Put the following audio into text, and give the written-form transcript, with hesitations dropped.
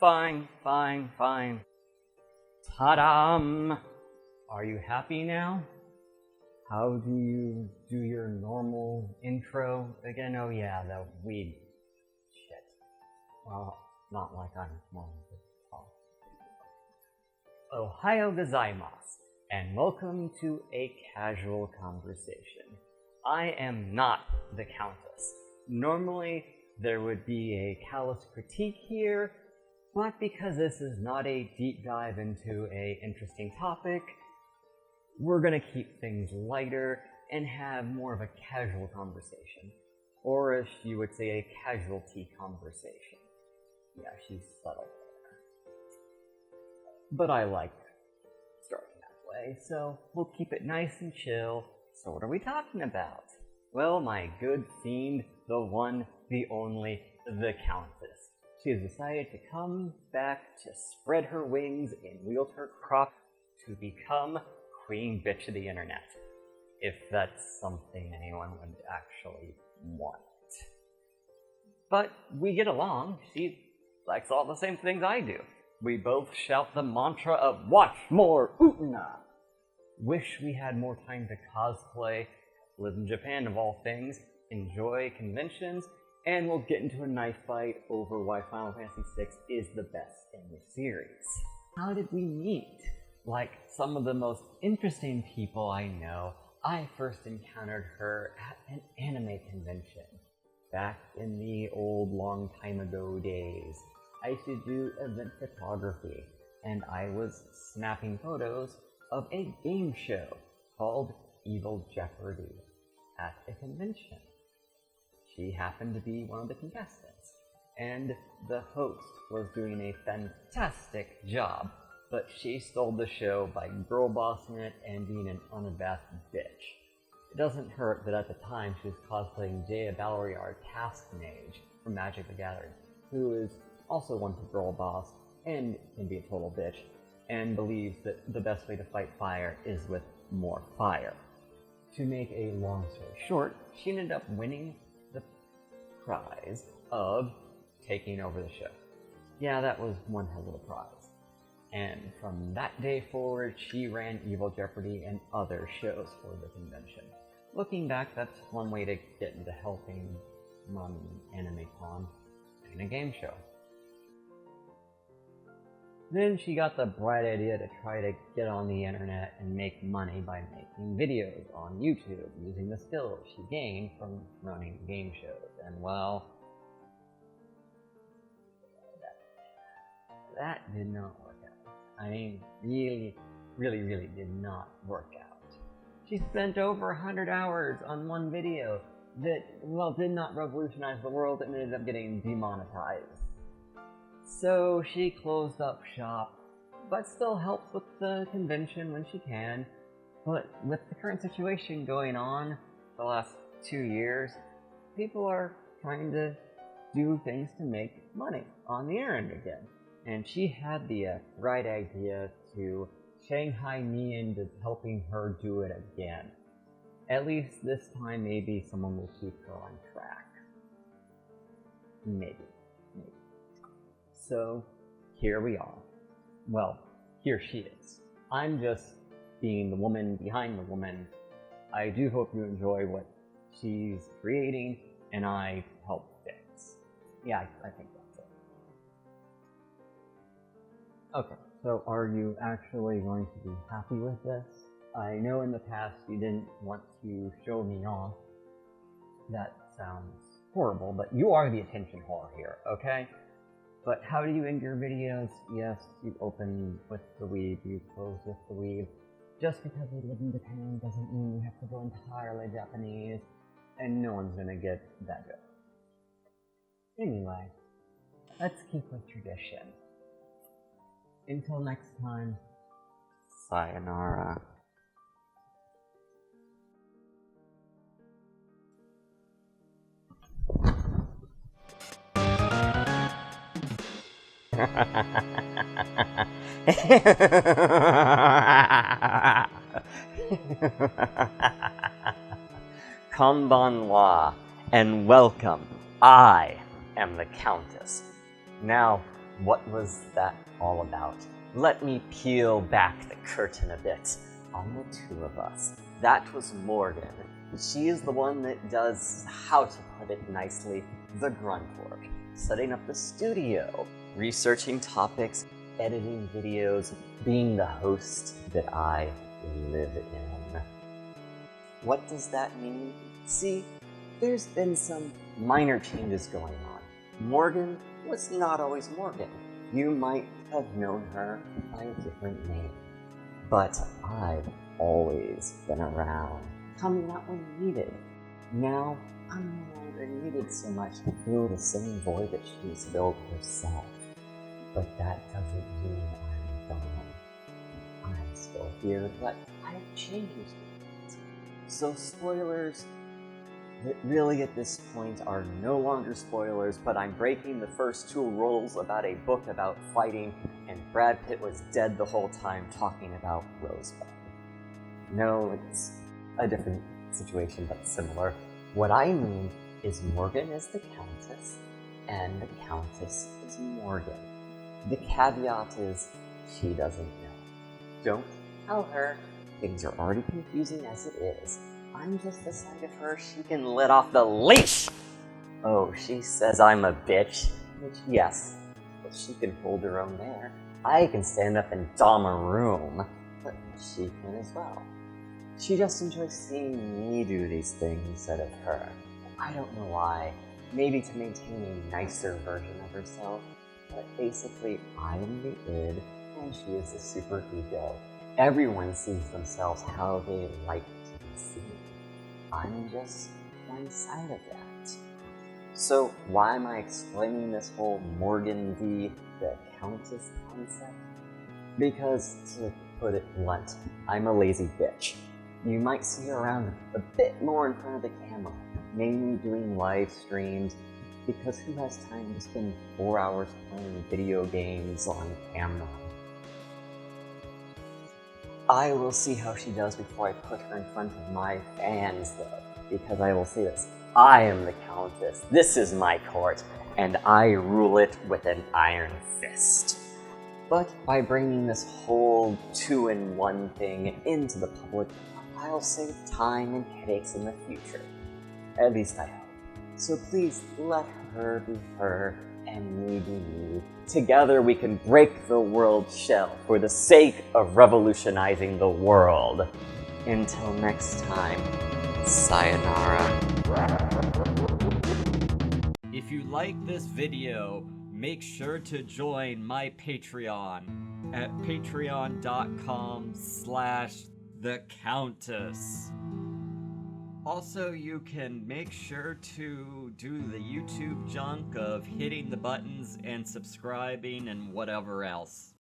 Fine. Ta-dam! Are you happy now? How do you do your normal intro again? Oh yeah, the weed shit. Well, not like I'm normal. Ohio gozaimasu, and welcome to a casual conversation. I am not the Countess. Normally, there would be a callous critique here, but because this is not a deep dive into an interesting topic, we're gonna keep things lighter and have more of a casual conversation. Or as you would say, a casualty conversation. Yeah, she's subtle there. But I like starting that way, so we'll keep it nice and chill. So what are we talking about? Well, my good fiend, the one, the only, the Countess. She has decided to come back to spread her wings and wield her crop to become Queen Bitch of the Internet. If that's something anyone would actually want. But we get along. She likes all the same things I do. We both shout the mantra of watch more Utena. Wish we had more time to cosplay, live in Japan of all things, enjoy conventions, and we'll get into a knife fight over why Final Fantasy VI is the best in the series. How did we meet? Like some of the most interesting people I know, I first encountered her at an anime convention. Back in the old long time ago days, I used to do event photography, and I was snapping photos of a game show called Evil Jeopardy at a convention. She happened to be one of the contestants, and the host was doing a fantastic job, but she stole the show by girl bossing it and being an unabashed bitch. It doesn't hurt that at the time she was cosplaying Jaya Balriar, Task Mage from Magic the Gathering, who is also one to girl boss and can be a total bitch, and believes that the best way to fight fire is with more fire. To make a long story short, she ended up winning the prize of taking over the show. Yeah, that was one hell of a prize. And from that day forward, she ran Evil Jeopardy and other shows for the convention. Looking back, that's one way to get into helping run Anime Con and a game show. Then she got the bright idea to try to get on the internet and make money by making videos on YouTube using the skills she gained from running game shows. And well, that did not work out. I mean, really did not work out. She spent over 100 hours on one video that, well, did not revolutionize the world and ended up getting demonetized. So she closed up shop, but still helps with the convention when she can. But with the current situation going on the last 2 years, people are trying to do things to make money on the internet again. And she had the right idea to Shanghai me into helping her do it again. At least this time maybe someone will keep her on track. Maybe. So, here we are. Well, here she is. I'm just being the woman behind the woman. I do hope you enjoy what she's creating, and I help fix. Yeah, I think that's it. Okay, so are you actually going to be happy with this? I know in the past you didn't want to show me off. That sounds horrible, but you are the attention whore here, okay? But how do you end your videos? Yes, you open with the weeb, you close with the weeb. Just because we live in Japan doesn't mean you have to go entirely Japanese, and no one's gonna get that joke. Anyway, let's keep with tradition. Until next time, sayonara. Konbanwa, and welcome. I am the Countess. Now, What was that all about? Let me peel back the curtain a bit on the two of us. That was Morgan. She is the one that does, how to put it nicely, the grunt work. Setting up the studio, researching topics, editing videos, being the host that I live in. What does that mean? See, there's been some minor changes going on. Morgan was not always Morgan. You might have known her by a different name. But I've always been around, coming out when needed. Now, I'm no longer needed so much to fill the same void that she's filled herself. But that doesn't mean I'm gone. I'm still here, but I've changed. So spoilers that really at this point are no longer spoilers, but I'm breaking the first two rules about a book about fighting, and Brad Pitt was dead the whole time talking about Rosebud. No, it's a different situation, but similar. What I mean is Morgan is the Countess, and the Countess is Morgan. The caveat is, she doesn't know. Don't tell her. Things are already confusing as it is. I'm just the side of her she can let off the leash! Oh, she says I'm a bitch. Which, yes, but she can hold her own there. I can stand up and dom a room, but she can as well. She just enjoys seeing me do these things instead of her. I don't know why. Maybe to maintain a nicer version of herself. But basically, I am the id, and she is the super ego. Everyone sees themselves how they like to be seen. I'm just one side of that. So why am I explaining this whole Morgan v. the Countess concept? Because, to put it blunt, I'm a lazy bitch. You might see her around a bit more in front of the camera, mainly doing live streams, because who has time to spend 4 hours playing video games on camera? I will see how she does before I put her in front of my fans, though, because I will say this. I am the Countess, this is my court, and I rule it with an iron fist. But by bringing this whole two-in-one thing into the public, I'll save time and headaches in the future. At least I hope. So please let her be her and me be me. Together we can break the world's shell for the sake of revolutionizing the world. Until next time, sayonara. If you like this video, make sure to join my Patreon at patreon.com/thecountess. Also, you can make sure to do the YouTube junk of hitting the buttons and subscribing and whatever else.